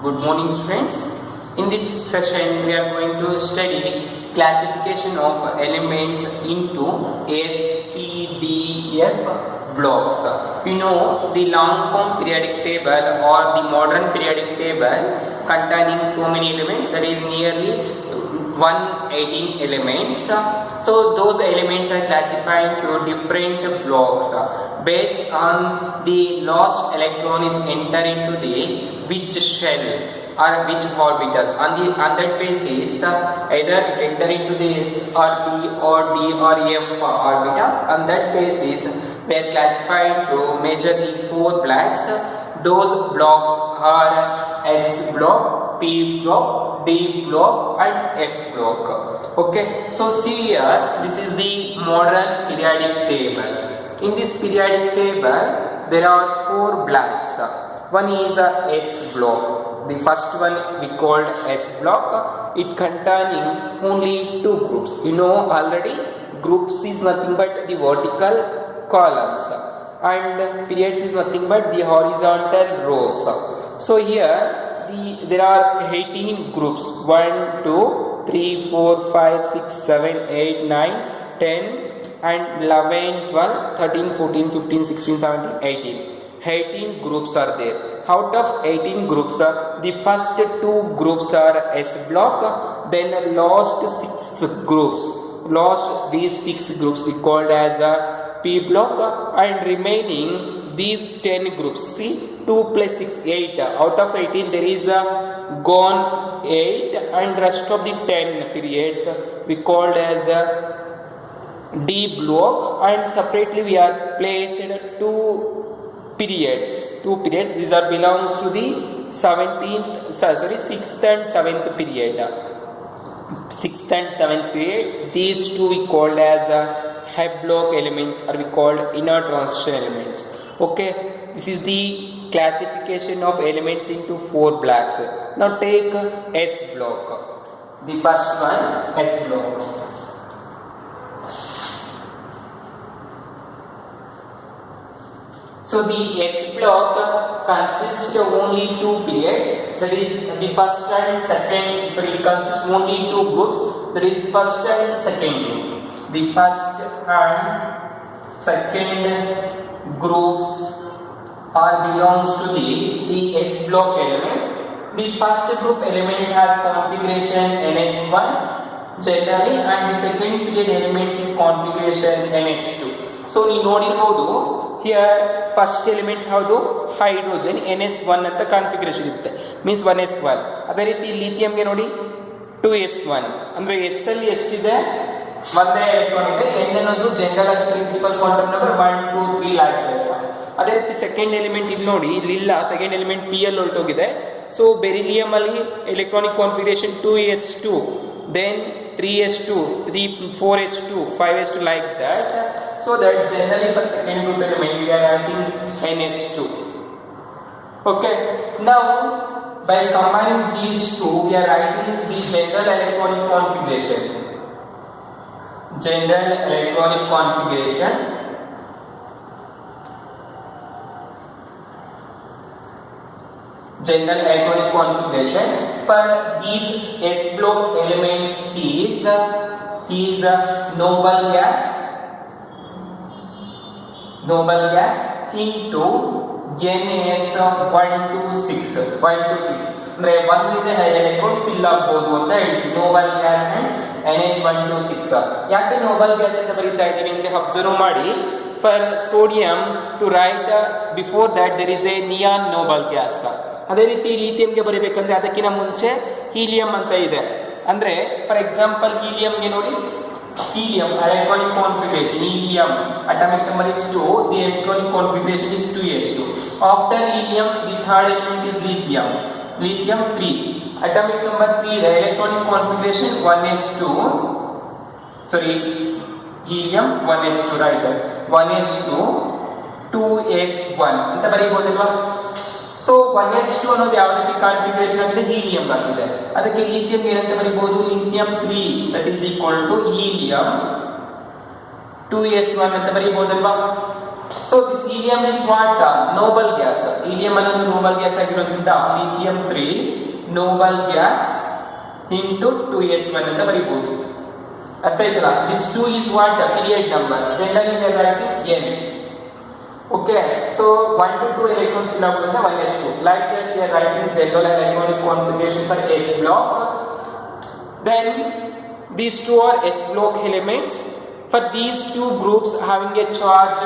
Good morning, students. In this session, we are going to study classification of elements into S, P, D, F blocks. We know the long form periodic table or the modern periodic table containing so many elements, that is nearly 118 elements. So those elements are classified into different blocks based on the last electron is enter into the which shell or which orbitals. On that basis, either it enter into the S or P or D or F orbitals. On that basis, we are classified to majorly 4 blocks. Those blocks are S block, P block, D block and F block. Okay, so see here, this is the modern periodic table. In this periodic table, there are 4 blocks. One is a S block. The first one we called S block. It containing only 2 groups. You know already, groups is nothing but the vertical columns and periods is nothing but the horizontal rows. So here there are 18 groups. 1, 2, 3, 4, 5, 6, 7, 8, 9, 10 and 11, 12, 13, 14, 15, 16, 17, 18. 18 groups are there. Out of 18 groups, the first 2 groups are S block, then last 6 groups. These 6 groups we called as P block, and remaining these 10 groups. See, 2 plus 6, 8. Out of 18 there is gone 8 and rest of the 10 periods we called as D block, and separately we are placed 2 periods. These are belongs to the 6th and 7th period. 6th and 7th period, these 2 we called as H block elements, or we called inner transition elements. Okay, this is the classification of elements into 4 blocks. Now take S block. The first one, S block. So the S block consists of only 2 periods, that is the first and second. It consists only 2 groups, that is first and second group. The first and second groups are belongs to the S block elements. The first group elements has configuration NH1 generally, and the second period elements is configuration NH2. So you notiಬಹುದು. Here first element ಯಾವುದು hydrogen NS1 ಅಂತ configuration ಇರುತ್ತೆ, means 1s1. ಅದೇ ರೀತಿ ಲಿಥಿಯಂಗೆ ನೋಡಿ 2s1, ಅಂದ್ರೆ s ಅಲ್ಲಿ ಎಷ್ಟಿದೆ, ಒಂದೇ ಎಲೆಕ್ಟ್ರಾನ್ ಇದೆ. n ಅನ್ನೋದು ಜನರಲ್ ಆಗಿ ಪ್ರಿನ್ಸಿಪಲ್ ಕ್ವಾಂಟಮ್ ನಂಬರ್ 1 2 3 ಆಗಿರುತ್ತೆ. ಅದೇ ರೀತಿ ಸೆಕೆಂಡ್ ಎಲಿಮೆಂಟ್ ಇಲ್ಲಿ ನೋಡಿ, ಇಲ್ಲಿಲ್ಲ, ಸೆಕೆಂಡ್ ಎಲಿಮೆಂಟ್ p ಅಲ್ಲಿ ಹೊರಟೋಗಿದೆ. ಸೊ ಬೆರಿಲಿಯಂ ಅಲ್ಲಿ electronic configuration 2s2, then 3s2, 4s2, 5s2 like that. So that generally for second group element we are writing NS2. Okay, now by combining these two we are writing the general electronic configuration. General electronic configuration. General electronic configuration for these S block elements is noble gas into NS126 ಅಂದ್ರೆ 1 ಇದೆ electron spill ಆಗಬಹುದು ಅಂತ ಹೇಳಿ Nobel gas and NS126. ಯಾಕೆ Nobel gas ಅಂತ ಬರೀತಾ ಇದ್ದೀನಿ ಅಂದ್ರೆ ಅಬ್ಸರ್ವ್ ಮಾಡಿ, for sodium to right before that there is a neon noble gas. ಅದೇ ರೀತಿ ಲಿಥಿಯಂಗೆ ಬರೀಬೇಕಂದ್ರೆ ಅದಕ್ಕಿಂತ ಮುಂಚೆ ಹೀಲಿಯಂ ಅಂತ ಇದೆ. ಅಂದ್ರೆ ಫಾರ್ ಎಕ್ಸಾಂಪಲ್ ಹೀಲಿಯಂಗೆ ನೋಡಿ, helium electronic configuration, helium atomic number is 2, the electronic configuration is 2s2. After helium the third element is lithium 3, atomic number 3, the electronic configuration 1s2, sorry, helium 1s2, right, 1s2 2s1 ಅಂತ ಬರೀಬಹುದಲ್ವಾ. So 1s2 ಅನ್ನೋದು ಯಾವ ರೀತಿ configuration ಆಗಿದೆ, helium ಆಗಿದೆ. ಅದಕ್ಕೆ lithium ಏನಂತ ಬರೀಬಹುದು, lithium 3 that is equal to helium 2s1 ಅಂತ ಬರೀಬಹುದಲ್ವಾ. So this helium is what? Noble gas. Helium ಅನ್ನೋದು noble gas ಆಗಿರೋದ್ರಿಂದ lithium 3 noble gas into 2s1 ಅಂತ ಬರೀಬಹುದು. ಅರ್ಥ ಆಯ್ತಲ್ಲ? This 2 is what? Period number. Generally we are writing n. Okay, so 1 to 2 electrons fill up with 1s2. Like that we are writing general electronic configuration for s block. Then these two are s block elements. For these two groups having a charge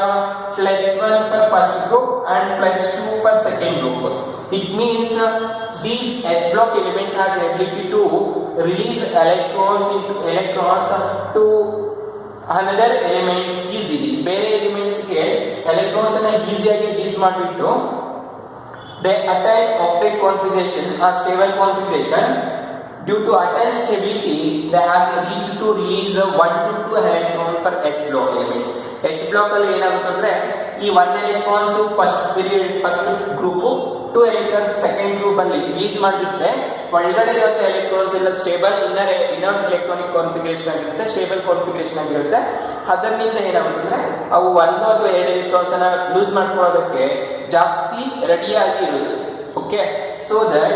+1 for first group and +2 for second group. It means these s block elements has ability to release electrons to another elements easily. ಬೇರೆ elements ಗೆ electrons ಅನ್ನು ಈಸಿಯಾಗಿ release ಮಾಡಿಬಿಟ್ಟು they attain octet configuration or stable configuration. Due to attained stability, they has ability to release 1 to 2 electron for s block elements. s block ಅಲ್ಲಿ ಏನಾಗುತ್ತೆ ಅಂದ್ರೆ ಈ 1 electrons first group 2 electrons second group ಅಲ್ಲಿ release ಮಾಡಿಬಿಟ್ರೆ ಒಳಗಡೆ ಇರೋ electrons ಎಲ್ಲ stable inner electronic configuration ಆಗಿರುತ್ತೆ, ಸ್ಟೇಬಲ್ ಕಾನ್ಫಿಗರೇಷನ್ ಆಗಿರುತ್ತೆ. ಅದರಿಂದ ಏನಾಗುತ್ತೆ ಅಂದ್ರೆ ಅವು 1 ಅಥವಾ 2 ಎಲೆಕ್ಟ್ರಾನ್ಸ್ ಅನ್ನ ಲೂಸ್ ಮಾಡ್ಕೊಳ್ಳೋದಕ್ಕೆ ಜಾಸ್ತಿ ರೆಡಿಯಾಗಿ ಇರುತ್ತೆ. Okay, so that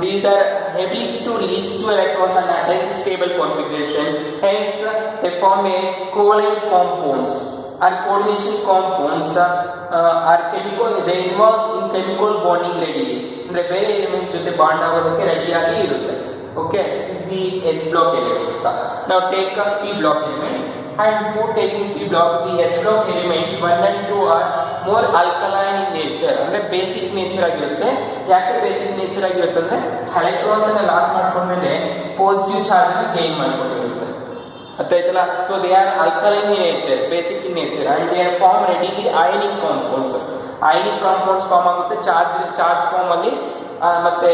these are able to release 2 electrons and attain stable configuration. Hence, they form a covalent compounds or coordination compounds are chemical. They involve in chemical bonding readily. ಅಂದ್ರೆ ಬೇರೆ elements ಜೊತೆ bond ಆಗೋದಕ್ಕೆ ರೆಡಿಯಾಗಿ ಇರುತ್ತೆ. Okay, this is the s block elements. Now take up p block elements. And before taking p block, the s block elements 1 and 2 are more alkaline in nature. ಅಂದ್ರೆ basic nature ಆಗಿರುತ್ತೆ. ಯಾಕೆ basic nature ಆಗಿರುತ್ತೆ ಅಂದ್ರೆ electrons ಅನ್ನು loss ಮಾಡ್ಕೊಂಡ್ಮೇಲೆ positive charge ಅನ್ನು gain ಮಾಡ್ಕೊಂಡಿರುತ್ತೆ. ಅರ್ಥ ಆಯ್ತಲ್ಲ? So they are alkaline in nature, basic in nature, and they are form readily ionic compounds. Ionic compounds form ಆಗುತ್ತೆ ಚಾರ್ಜ್ ಫಾರ್ಮ್ ಅಲ್ಲಿ, ಮತ್ತೆ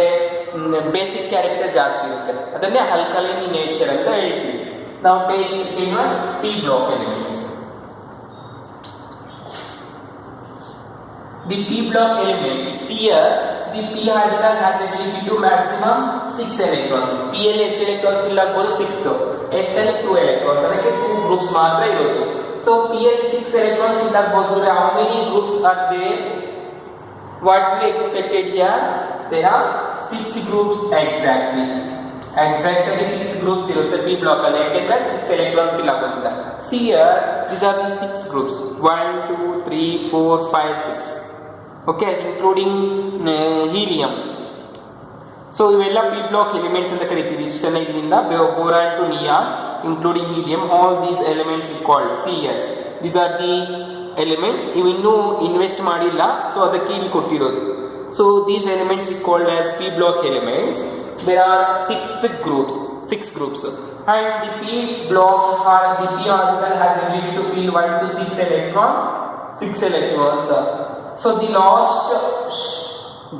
ಬೇಸಿಕ್ ಕ್ಯಾರೆಕ್ಟರ್ ಜಾಸ್ತಿ ಇರುತ್ತೆ. ಅದನ್ನೇ alkaline in nature ಅಂತ ಹೇಳ್ತೀವಿ. Now take second one, p block elements. The p block elements, here the p orbital has ability to maximum 6 electrons. p ಅಲ್ಲಿ ಎಷ್ಟು electrons fill ಆಗಬಹುದು? 6. s ಅಲ್ಲಿ 2 electrons, ಅದಕ್ಕೆ 2 groups ಮಾತ್ರ ಇರೋದು. So p ಅಲ್ಲಿ 6 electrons fill ಆಗಬಹುದು. How many groups are there? What we expected here? There are 6 groups exactly. Exactly 6 groups ಇರುತ್ತೆ p block ಅಲ್ಲಿ. ಯಾಕೆಂದ್ರೆ 6 electrons fill ಆಗೋದ್ರಿಂದ. See here, these are the 6 groups. 1, 2, 3, 4, 5, 6. Okay, including helium. So ಇವೆಲ್ಲ p block elements ಅಂತ ಕರೀತೀವಿ. ಇಷ್ಟನ್ನ ಇಲ್ಲಿಂದ boron to neon, including helium, all these elements we called. See here, these are the elements. ಇವಿನ್ನೂ invest ಮಾಡಿಲ್ಲ, so ಅದಕ್ಕೆ ಇಲ್ಲಿ ಕೊಟ್ಟಿರೋದು. So these elements we called as p block elements. There are 6 groups, and the p block or the p orbital has ability to fill 1 to 6 electrons. So the last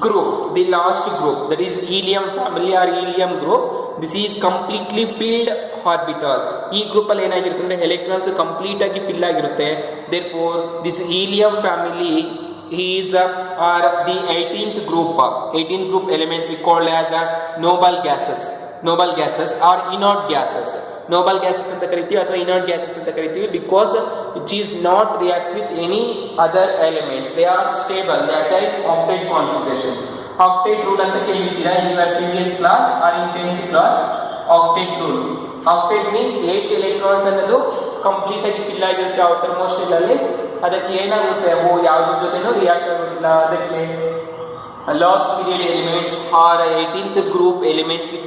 group, that is helium family or helium group, this is completely filled orbital. ಈ group ಅಲ್ಲಿ ಏನಾಗಿರುತ್ತೆ ಅಂದ್ರೆ electrons complete ಆಗಿ fill ಆಗಿರುತ್ತೆ. Therefore this helium family is or the 18th group elements we call as noble gases or inert gases. noble gases ಅಂತ ಕರಿತೀವಿ ಅಥವಾ inert gases ಅಂತ ಕರಿತೀವಿ, because it is not reacts with any other elements. They are stable, they attain octet configuration. octet rule ಅಂತ ಕೇಳಿದ್ದೀರಾ in your previous class or in 10th class. octet rule, octet means 8 electrons ಅನ್ನೋದು complete ಆಗಿ fill ಆಗಿರುತ್ತೆ outer most shell ಅಲ್ಲಿ. ಅದಕ್ಕೆ ಏನಾಗುತ್ತೆ, ಅವು ಯಾವುದ್ರ ಜೊತೆನೂ ರಿಯಾಕ್ಟ್ ಆಗೋದಿಲ್ಲ. ಅದಕ್ಕೆ last period elements are 18th group elements we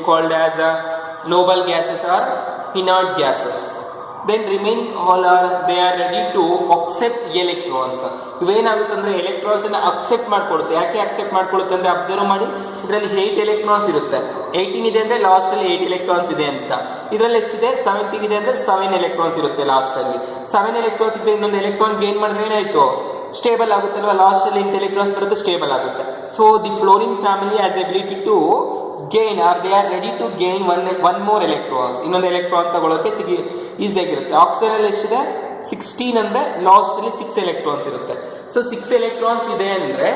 called as noble gases or inert gases. Then remaining all they are ready to accept electrons. ಇವೇನಾಗುತ್ತೆ ಅಂದ್ರೆ ಎಲೆಕ್ಟ್ರಾನ್ಸ್ ಅನ್ನ ಅಕ್ಸೆಪ್ಟ್ ಮಾಡ್ಕೊಳ್ಳುತ್ತೆ. ಯಾಕೆ ಅಕ್ಸೆಪ್ಟ್ ಮಾಡ್ಕೊಳ್ಳುತ್ತೆ ಅಂದ್ರೆ ಅಬ್ಸರ್ವ್ ಮಾಡಿ, ಇದರಲ್ಲಿ 8 electrons ಇರುತ್ತೆ. 18 ಇದೆ ಅಂದ್ರೆ ಲಾಸ್ಟ್ ಅಲ್ಲಿ 8 electrons ಇದೆ ಅಂತ. ಇದರಲ್ಲಿ ಎಷ್ಟಿದೆ? 17 ಇದೆ ಅಂದ್ರೆ 7 electrons ಇರುತ್ತೆ ಲಾಸ್ಟ್ ಅಲ್ಲಿ. 7 electrons ಇದ್ರೆ ಇನ್ನೊಂದು ಎಲೆಕ್ಟ್ರಾನ್ ಗೇನ್ ಮಾಡಿದ್ರೆ ಏನಾಯ್ತು? ಸ್ಟೇಬಲ್ ಆಗುತ್ತಲ್ವಾ, ಲಾಸ್ಟ್ ಅಲ್ಲಿ 8 electrons ಬರುತ್ತೆ, ಸ್ಟೇಬಲ್ ಆಗುತ್ತೆ. So the fluorine family has ability to gain or they are ready to gain one more electrons. ಇನ್ನೊಂದು ಎಲೆಕ್ಟ್ರಾನ್ ತಗೊಳ್ಳೋಕೆ ಈಸಿ ಆಗಿರುತ್ತೆ. ಆಕ್ಸಿಜನ್ ಅಲ್ಲಿ ಎಷ್ಟಿದೆ? 16 ಅಂದ್ರೆ ಲಾಸ್ಟ್ ಅಲ್ಲಿ 6 electrons ಇರುತ್ತೆ. ಸೊ 6 electrons ಇದೆ ಅಂದ್ರೆ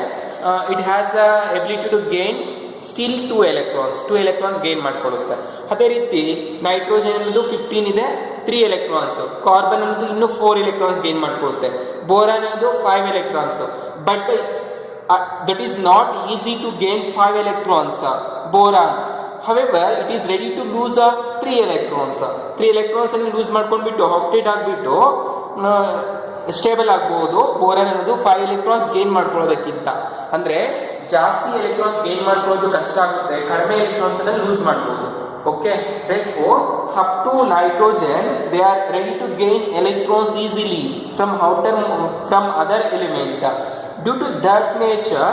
it has the ability to gain still 2 electrons gain ಮಾಡ್ಕೊಳ್ಳುತ್ತೆ. ಅದೇ ರೀತಿ ನೈಟ್ರೋಜನ್ ಅನ್ನೋದು 15 ಇದೆ, 3 ಎಲೆಕ್ಟ್ರಾನ್ಸ್. ಕಾರ್ಬನ್ ಅನ್ನೋದು ಇನ್ನೂ 4 ಎಲೆಕ್ಟ್ರಾನ್ಸ್ ಗೇನ್ ಮಾಡ್ಕೊಳ್ಳುತ್ತೆ. ಬೋರಾನ್ ಅನ್ನೋದು 5 electrons. But that is not easy to gain 5 electrons. Boron, however, it is ready to lose 3 electrons. 3 electrons ಅನ್ನು loose ಮಾಡ್ಕೊಂಡ್ಬಿಟ್ಟು ಆಕ್ಟೇಟ್ ಆಗಿಬಿಟ್ಟು ಸ್ಟೇಬಲ್ ಆಗ್ಬಹುದು. ಬೋರಾನ್ ಅನ್ನೋದು 5 ಎಲೆಕ್ಟ್ರಾನ್ಸ್ ಗೇನ್ ಮಾಡ್ಕೊಳ್ಳೋದಕ್ಕಿಂತ, ಅಂದ್ರೆ ಜಾಸ್ತಿ ಎಲೆಕ್ಟ್ರಾನ್ಸ್ ಗೇನ್ ಮಾಡ್ಕೊಳ್ಳೋದು ಕಷ್ಟ ಆಗುತ್ತೆ, ಕಡಿಮೆ ಎಲೆಕ್ಟ್ರಾನ್ಸ್ ಅನ್ನು ಲೂಸ್ ಮಾಡಬಹುದು. Okay, therefore up to nitrogen they are ready to gain electrons easily from other element. Due to that nature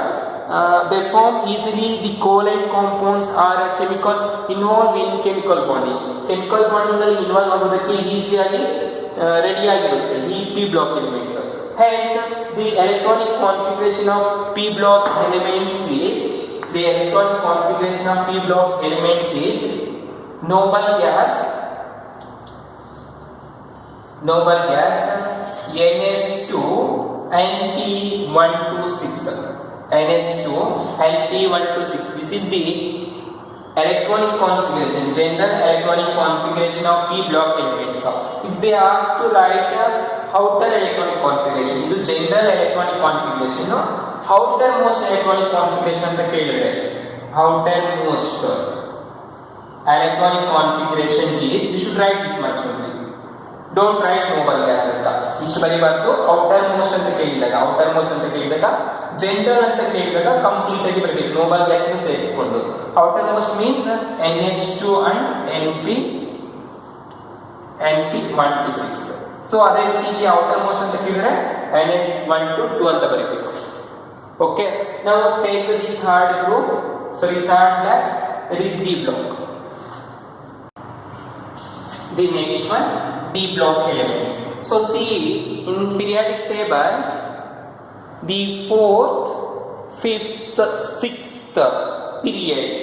they form easily the covalent compounds or chemical involved in chemical bonding. Chemical bonding ಅಲ್ಲಿ involve ಆಗೋದಕ್ಕೆ ಈಸಿಯಾಗಿ ready ಆಗಿರುತ್ತೆ ಈ p block elements. Hence the electronic configuration of p block elements is noble gas NH2 and P126. This is the electronic configuration, general electronic configuration of p block elements. If they ask to write outer electronic configuration, ಇದು general electronic configuration, outermost electronic configuration ಅಂತ ಕೇಳಿದ್ರೆ outermost electronic configuration is, you should write this much only. Don't write noble gas ಅಂತ ಇಷ್ಟು ಬರೀಬಾರ್ದು. outermost ಅಂತ ಕೇಳಿದಾಗ general ಅಂತ ಕೇಳಿದಾಗ complete ಆಗಿ ಬರಬೇಕು, ನೋಬಲ್ ಗ್ಯಾಸ್ ನ ಸೇರಿಸಿಕೊಂಡು. outermost means NH2 and NP126. So ಅದೇ ರೀತಿ ಇಲ್ಲಿ outermost ಅಂತ ಕೇಳಿದ್ರೆ NH1 to 2 ಅಂತ ಬರೀಬೇಕು. Okay, now take the third black, it is D block. The next one, D block element. So see, in periodic table, the 4th, 5th, 6th periods,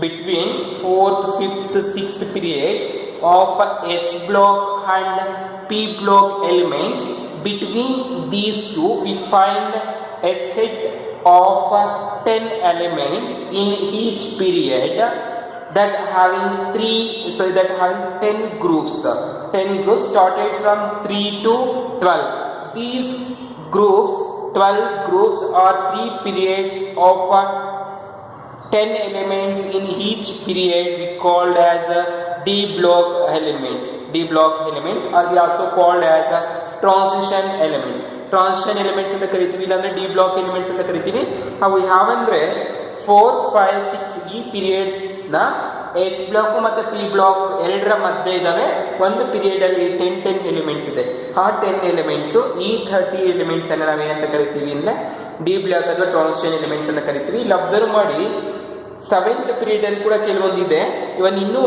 between 4th, 5th, 6th period of S block and P block elements, between these two we find a set of 10 elements in each period that having 10 groups started from 3 to 12. These groups, 12 groups are 3 periods of 10 elements in each period we called as D block elements. D block elements are we also called as transition elements. Transition elements ಅಂತ ಕರಿತೀವಿ, ಇಲ್ಲಾಂದ್ರೆ D block elements ಅಂತ ಕರಿತೀವಿ. ಅವು ಯಾವಂದ್ರೆ 4, 5, 6 ಈ periods ನ S block ಮತ್ತೆ P block ಎರಡರ ಮಧ್ಯೆ ಇದಾವೆ. ಒಂದು ಪೀರಿಯಡ್ ಅಲ್ಲಿ 10 ಎಲಿಮೆಂಟ್ಸ್ ಇದೆ. ಆ 10 ಎಲಿಮೆಂಟ್ಸ್ ಈ 30 ಎಲಿಮೆಂಟ್ಸ್ ಅನ್ನ ನಾವೇನಂತ ಕರಿತೀವಿ ಅಂದ್ರೆ D ಬ್ಲಾಕ್ ಅಥವಾ ಟ್ರಾನ್ಸಿಷನ್ ಎಲಿಮೆಂಟ್ಸ್ ಅಂತ ಕರಿತೀವಿ. ಇಲ್ಲಿ ಅಬ್ಸರ್ವ್ ಮಾಡಿ 7th ಪೀರಿಯಡ್ ಅಲ್ಲಿ ಕೂಡ ಕೆಲವೊಂದಿದೆ, ಇವನ್ ಇನ್ನೂ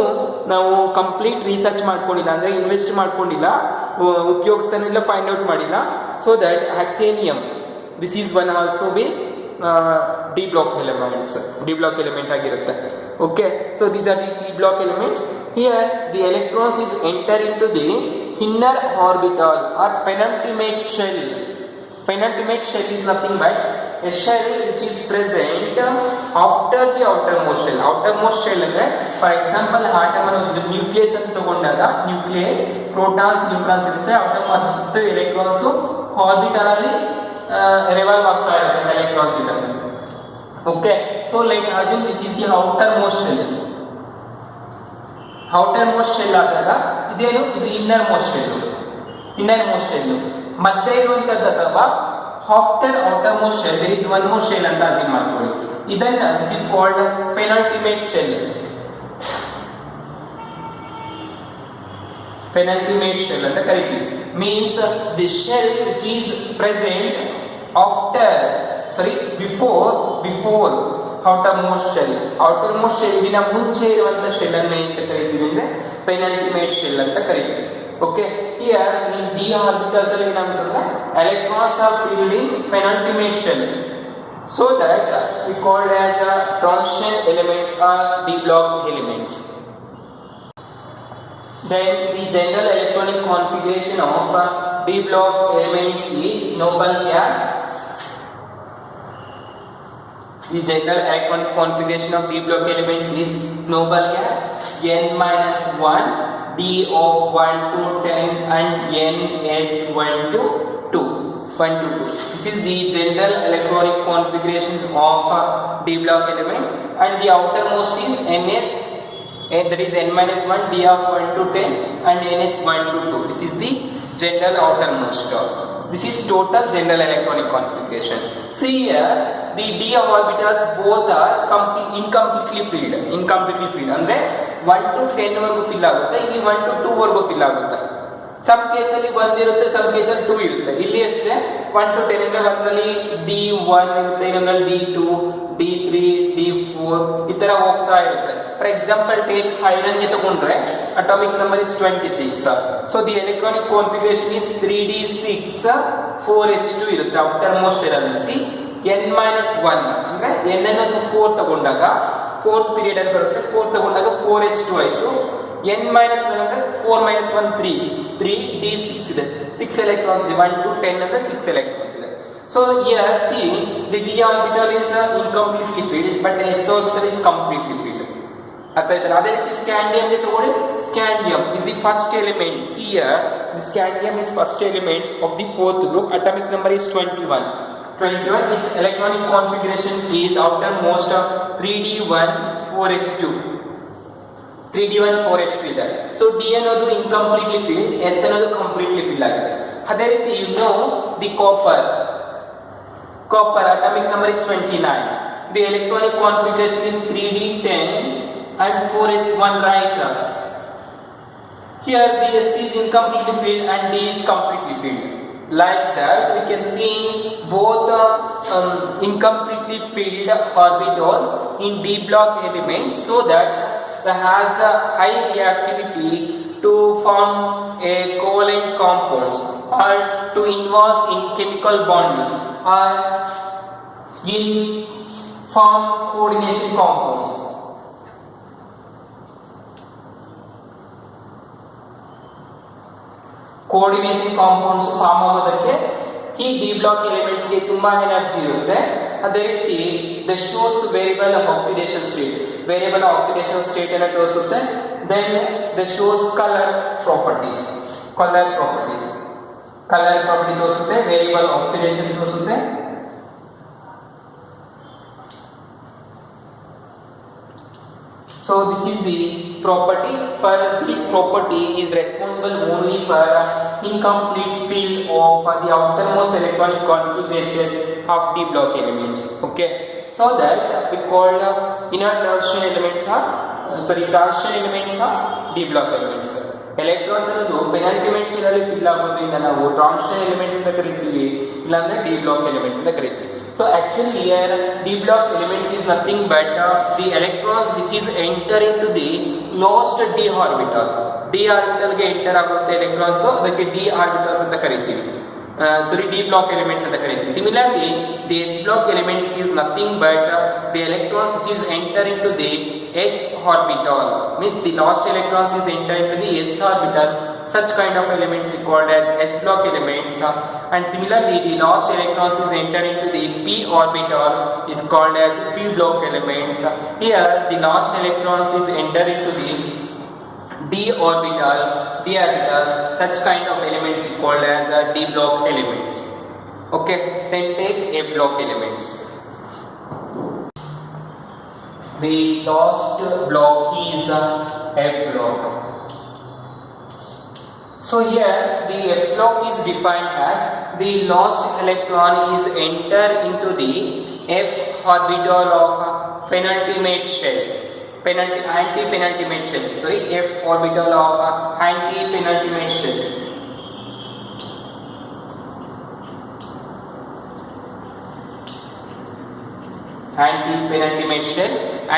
ನಾವು ಕಂಪ್ಲೀಟ್ ರಿಸರ್ಚ್ ಮಾಡ್ಕೊಂಡಿಲ್ಲ, ಅಂದ್ರೆ ಇನ್ವೆಸ್ಟ್ ಮಾಡ್ಕೊಂಡಿಲ್ಲ, ಉಪಯೋಗಿಸ್ತಾನಿಲ್ಲ, ಫೈಂಡ್ ಔಟ್ ಮಾಡಿಲ್ಲ. So that actinium, this is one also be D block elements, D block element ಆಗಿರುತ್ತೆ. Okay, so these are the D block elements. Here the electrons is enter into the inner orbital or penultimate shell. Penultimate shell is nothing but a shell which is present after the outermost shell. Outermost shell ಅಂದ್ರೆ for example atom ಅನ್ನೋದು nucleus ಅಂತ ತಗೊಂಡಾಗ nucleus protons neutrons ಇರುತ್ತೆ, atom ಸುತ್ತ electrons orbital ಅಲ್ಲಿ revolve ಆಗ್ತಾ ಇರುತ್ತೆ electrons ಇದೆ. Okay, so like assume this is the outermost shell. outermost shell ಆದಾಗ ಇದೇನು, ಇದು ಇನ್ನರ್ಮೋಸ್ಟ್ ಶೆಲ್. ಮಧ್ಯೆ ಇರುವಂತದ್ದು ಅಥವಾ after outermost shell there is one more shell ಅಂತ ಅಸ್ಯೂಮ್ ಮಾಡ್ಕೊಳ್ಳಿ. ಇದನ್ನ this is called penultimate shell. penultimate shell ಅಂತ ಕರೀತೀವಿ. means the shell which is present before outermost shell. outermost shell ಗಿನ ಮುಂಚೆ ಇರುವಂತ ಶೆಲ್ ಅನ್ನು ಏನಂತ ಕರೀತೀವಿ ಅಂದ್ರೆ penultimate shell ಅಂತ ಕರೀತೀವಿ. Okay, here in d orbitals ಅಲ್ಲಿ ಏನಾಗುತ್ತೆ, electrons are filled in penultimate shell, so that we called as a transition elements or D block elements. Then the general electronic configuration of D block elements is noble gas The general electronic configuration of d block elements is noble gas n minus 1, d of 1 to 10 and n is 1 to 2. 1 to 2. This is the general electronic configuration of d block elements, and the outermost is ns, that is n minus 1, d of 1 to 10 and n is 1 to 2. This is the general outermost. This is total general electronic configuration. See here, the d orbitals both are incompletely filled. ಅಂದ್ರೆ 1 to 10 ವರೆಗೂ fill ಆಗುತ್ತೆ, ಇಲ್ಲಿ 1 to 2 ವರೆಗೂ fill ಆಗುತ್ತೆ. Some case ಅಲ್ಲಿ 1 ಇರುತ್ತೆ, some case ಅಲ್ಲಿ 2 ಇರುತ್ತೆ. ಇಲ್ಲಿ ಅಷ್ಟೇ 1 to 10 ಅಂದ್ರೆ ಒಂದರಲ್ಲಿ d1 ಇರುತ್ತೆ, ಇನ್ನೊಂದರಲ್ಲಿ d2, d3, d4 ಈ ತರ ಹೋಗ್ತಾ ಇರುತ್ತೆ. ಫಾರ್ ಎಕ್ಸಾಂಪಲ್ ಟೇಕ್ ಐರನ್ ಗೆ ತಗೊಂಡ್ರೆ atomic number is 26. So the electronic configuration is 3d6 4s2 ಇರುತ್ತೆ ಔಟರ್ ಮೋಸ್ಟ್ ಇರೋದು. ಸಿ n-1 ಅಂದ್ರೆ n ಅನ್ನು 4 ತಗೊಂಡಾಗ 4th ಪೀರಿಯಡ್ ಅಲ್ಲಿ ಬರುತ್ತೆ, 4 ತಗೊಂಡಾಗ 4h2 ಆಯ್ತು. n-1 ಅಂದ್ರೆ 4 - 1 3d6 ಇದೆ, 6 electrons ಇದೆ. 1 to 10 ಅಂದ್ರೆ 6 electrons ಇದೆ. So here see the d orbital is incompletely filled but s orbital is completely filled. ಅರ್ಥ ಆಯ್ತಲ್ಲ? ಅದೇ ರೀತಿ ಸ್ಕ್ಯಾಂಡಿಯಂ ಗೆ ತಗೊಳ್ಳಿ. Scandium is the first element. See here the scandium is first element of the fourth group. Atomic number is 21. Its electronic configuration is outermost 3d1 4s2. 3d1 4s2 ಇದೆ. So d ಅನ್ನೋದು incompletely filled, s ಅನ್ನೋದು completely filled ಆಗಿದೆ. ಅದೇ ರೀತಿ you know the copper atomic number is 29. The electronic configuration is 3d10 and 4s1, right? Here the s is incompletely filled and d is completely filled. Like that we can see both incompletely filled orbitals in d block elements, so that it has a high reactivity to form a covalent compounds or to involve in chemical bonding or in form coordination compounds. Coordination compounds form ಆಗೋದಕ್ಕೆ ಈ D block elements ಗೆ ತುಂಬಾ energy ಇರುತ್ತೆ. ಅದೇ ರೀತಿ the shows variable oxidation state ಅನ್ನು ತೋರಿಸುತ್ತೆ. Then the shows colour property ತೋರಿಸುತ್ತೆ, ವೇರಿಯಬಲ್ ಆಕ್ಸಿಡೇಷನ್ ತೋರಿಸುತ್ತೆ. So this is the property. For this property is responsible only for incomplete fill of the outermost electronic configuration of d block elements. Okay, so that we call inner torsion elements are torsion elements are d block elements. Electrons ಅನ್ನೋದು penultimate shell ಅಲ್ಲಿ fill ಆಗೋದ್ರಿಂದ ನಾವು torsion elements ಅಂತ ಕರೀತೀವಿ, ಇಲ್ಲಾಂದ್ರೆ d block elements ಅಂತ ಕರೀತೀವಿ. So actually here d block elements is nothing but the electrons which is enter into the lowest d orbital. d orbital ಗೆ enter ಆಗುತ್ತೆ electrons, ಅದಕ್ಕೆ d orbitals ಅಂತ ಕರೀತೀವಿ. d block elements ಅಂತ ಕರೀತೀವಿ. Similarly the s block elements is nothing but the electrons which is enter into the s orbital, means the last electrons is enter into the s orbital. Such kind of elements we called as s block elements, and similarly the last electrons is enter into the p orbital is called as p block elements. Here the last electrons is enter into the d orbital, such kind of elements we called as d block elements. Okay, then take a block elements. The last block is F block. So here the F block is defined as the last electron is enter into the F orbital of penultimate shell. Anti-penultimate shell. Sorry, F orbital of anti-penultimate shell.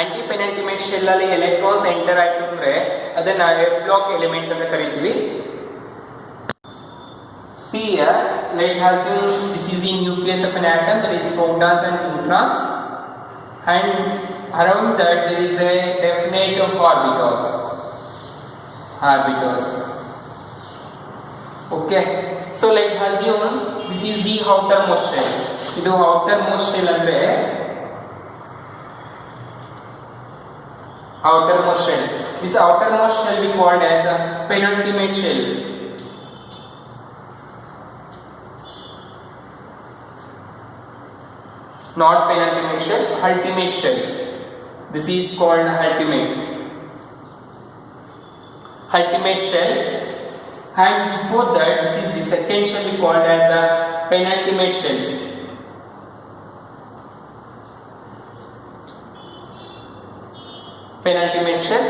Anti-penultimate shell ಅಲ್ಲಿ electrons enter ಆಯ್ತು ಅಂದ್ರೆ ಅದನ್ನ F block elements ಅಂತ ಕರೀತೀವಿ. See here, let us assume this is the nucleus of an atom, that is protons and neutrons, and around that there is a definite of orbitals. Okay, so let us assume this is the outermost shell. ಇದು outermost shell ಅಂದ್ರೆ outermost shell. This outermost shell we called as a penultimate shell. Not penultimate shell, ultimate shell. This is called ultimate shell. And before that, this is the second shell we called as a penultimate shell. Penultimate shell.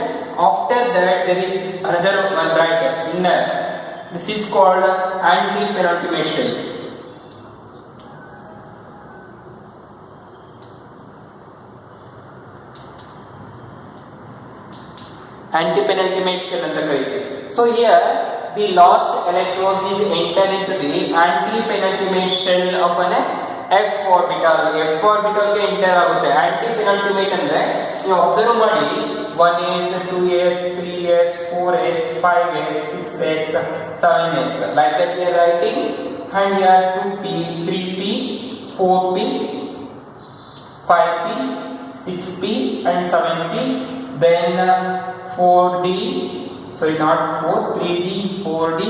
After that, there is another one right inner. This is called anti-penultimate shell. Anti-penultimate shell anta karite. So here the last electrons is enter into the anti-penultimate shell of an f orbital. F orbital ge enter ಆಗುತ್ತೆ. Anti-penultimate ಅಂದ್ರೆ ನೀವು observe ಮಾಡಿ 1s 2s 3s 4s 5s 6s 7s like that we are writing, and here 2p 3p 4p 5p 6p and 7p, then 4d, sorry not 4, 3d 4d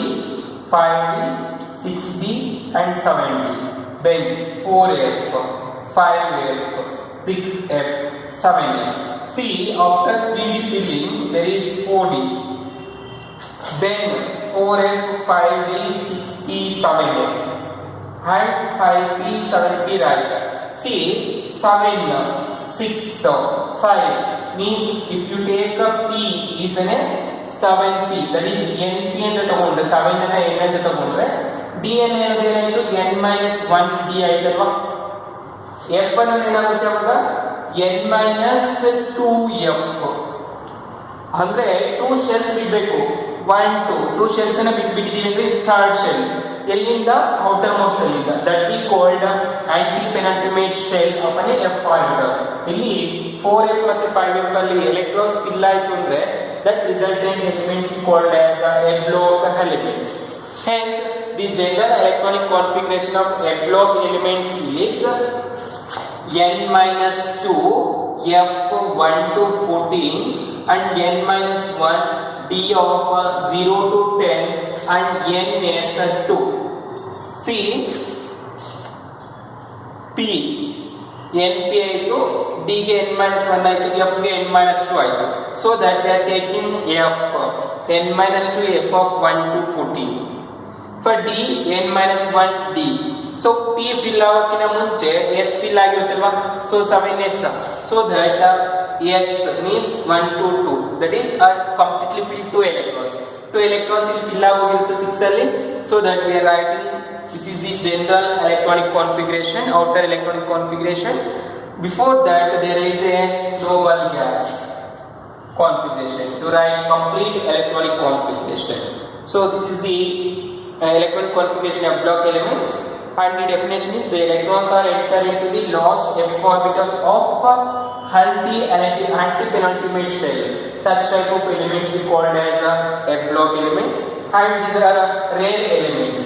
5d 6d and 7d, then 4f 5f 6f 7f. See, after 3d filling there is 4d, then 4f 5d 6p 7s and 5p 7p right. See, 7 6 5 means if you take a p is an 7p, that is np ಅಂತ ತಗೊಂಡ್ರೆ 7 ಅನ್ನ n ಅಂತ ತಗೊಂಡ್ರೆ d n ಏನಾಯ್ತು n minus 1 d ಆಯ್ತಲ್ವಾ. f ಅನ್ನ ಏನಾಗುತ್ತೆ ಅವಾಗ n minus 2f, ಅಂದ್ರೆ 2 ಶೆಲ್ಸ್ ಬಿಡಬೇಕು. 1 2 ಶೆಲ್ಸ್ ಅನ್ನ ಬಿಟ್ಟಿದ್ದೀವಿ ಅಂದ್ರೆ ಥರ್ಡ್ ಶೆಲ್ ಎಲ್ಲಿಂದ ಔಟರ್ ಮೋಸ್ಟ್ ಶೆಲ್ ಇಂದ, that is called antepenultimate shell of an F orbital. ಇಲ್ಲಿ 4f ಮತ್ತೆ 5f ಅಲ್ಲಿ ಎಲೆಕ್ಟ್ರಾನ್ಸ್ ಫಿಲ್ ಆಯ್ತು ಅಂದ್ರೆ that resultant elements called as a block elements. Hence the general electronic configuration of a block elements is n minus 2 f1 to 14 and n minus 1 d of 0 to 10 and n is 2. See, p np ಆಯಿತು, d ಗೆ n minus 1 ಆಯಿತು, f ಗೆ n minus 2 ಆಯಿತು. So that they are taking f n minus 2 f of 1 to 14. For d n minus 1 d. So p fill ಆಗೋಕ್ಕಿಂತ ಮುಂಚೆ s fill ಆಗಿರುತ್ತಲ್ವಾ, so 7s. So that s means 1 to 2, that is completely filled 2 electrons. 2 electrons ಇಲ್ಲಿ fill ಆಗೋಗಿರುತ್ತೆ 6 ಅಲ್ಲಿ. So that we are writing this is the general electronic configuration, outer electronic configuration. Before that there is a noble gas configuration to write complete electronic configuration. So this is the electronic configuration of block elements, and the definition is the electrons are enter into the last f orbital of anti-penultimate shell. Such type of elements we called as f block elements, and these are rare elements.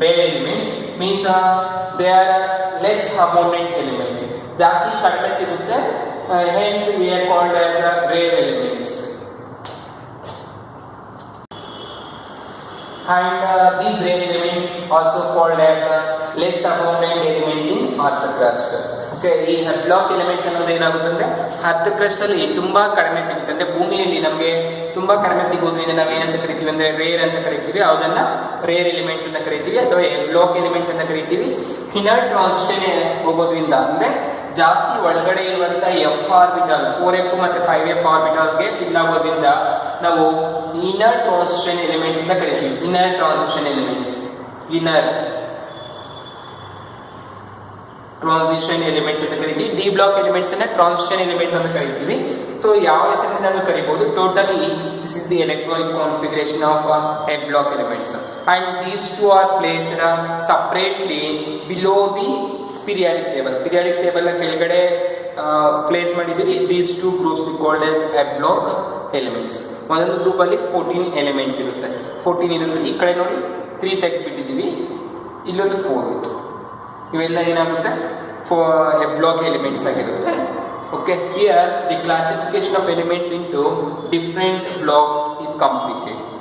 Rare elements means they are less abundant elements. ಜಾಸ್ತಿ ಕಡಿಮೆ ಸಿಗುತ್ತೆ, hence we are called as rare elements. And these rare elements also called as less abundant elements in earth crust. Okay, ಈ block elements ಅನ್ನೋದು ಏನಾಗುತ್ತೆ ಅಂದ್ರೆ earth crust ಅಲ್ಲಿ ತುಂಬಾ ಕಡಿಮೆ ಸಿಗುತ್ತೆ. ಅಂದ್ರೆ ಭೂಮಿಯಲ್ಲಿ ನಮಗೆ ತುಂಬಾ ಕಡಿಮೆ ಸಿಗೋದ್ರಿಂದ ನಾವು ಏನಂತ ಕರಿತೀವಿ ಅಂದ್ರೆ ರೇರ್ ಅಂತ ಕರಿತೀವಿ, ಅದನ್ನ ರೇರ್ ಎಲಿಮೆಂಟ್ಸ್ ಅಂತ ಕರಿತೀವಿ ಅಥವಾ ಬ್ಲಾಕ್ ಎಲಿಮೆಂಟ್ಸ್ ಅಂತ ಕರಿತೀವಿ. ಇನರ್ ಟ್ರಾನ್ಸಿಷನ್ ಹೋಗೋದ್ರಿಂದ ಅಂದ್ರೆ ಜಾಸ್ತಿ ಒಳಗಡೆ ಇರುವಂತ ಎಫ್ ಆರ್ಬಿಟಲ್ 4f ಮತ್ತೆ 5f ಆರ್ಬಿಟಲ್ಗೆ ಫಿಲ್ ಆಗೋದ್ರಿಂದ ನಾವು ಇನರ್ ಟ್ರಾನ್ಸಿಷನ್ ಎಲಿಮೆಂಟ್ಸ್ ಅಂತ ಕರಿತೀವಿ. Inner transition elements, inner transition elements ಅಂತ ಕರಿತೀವಿ. ಡಿ ಬ್ಲಾಕ್ ಎಲಿಮೆಂಟ್ಸ್ ಅನ್ನ ಟ್ರಾನ್ಸಿಷನ್ ಎಲಿಮೆಂಟ್ಸ್ ಅಂತ ಕರಿತೀವಿ. ಸೊ ಯಾವ ಹೆಸರಿನಿಂದ ನಾವು ಕರಿಬಹುದು. Totally this is the electronic configuration of A block elements, and these two are placed separately below the periodic table. Periodic table ಕೆಳಗಡೆ ಪ್ಲೇಸ್ ಮಾಡಿದ್ದೀವಿ. These two groups we called as A block elements. ಒಂದೊಂದು group ಅಲ್ಲಿ 14 elements ಇರುತ್ತೆ. 14 ಇರುತ್ತೆ. ಈ ಕಡೆ ನೋಡಿ 3 ತೆಗೆದ್ಬಿಟ್ಟಿದ್ದೀವಿ, ಇಲ್ಲೊಂದು 4 ಇತ್ತು. ಇವೆಲ್ಲ ಏನಾಗುತ್ತೆ ಬ್ಲಾಕ್ ಎಲಿಮೆಂಟ್ಸ್ ಆಗಿರುತ್ತೆ. Okay, here the classification of elements into different blocks is completed.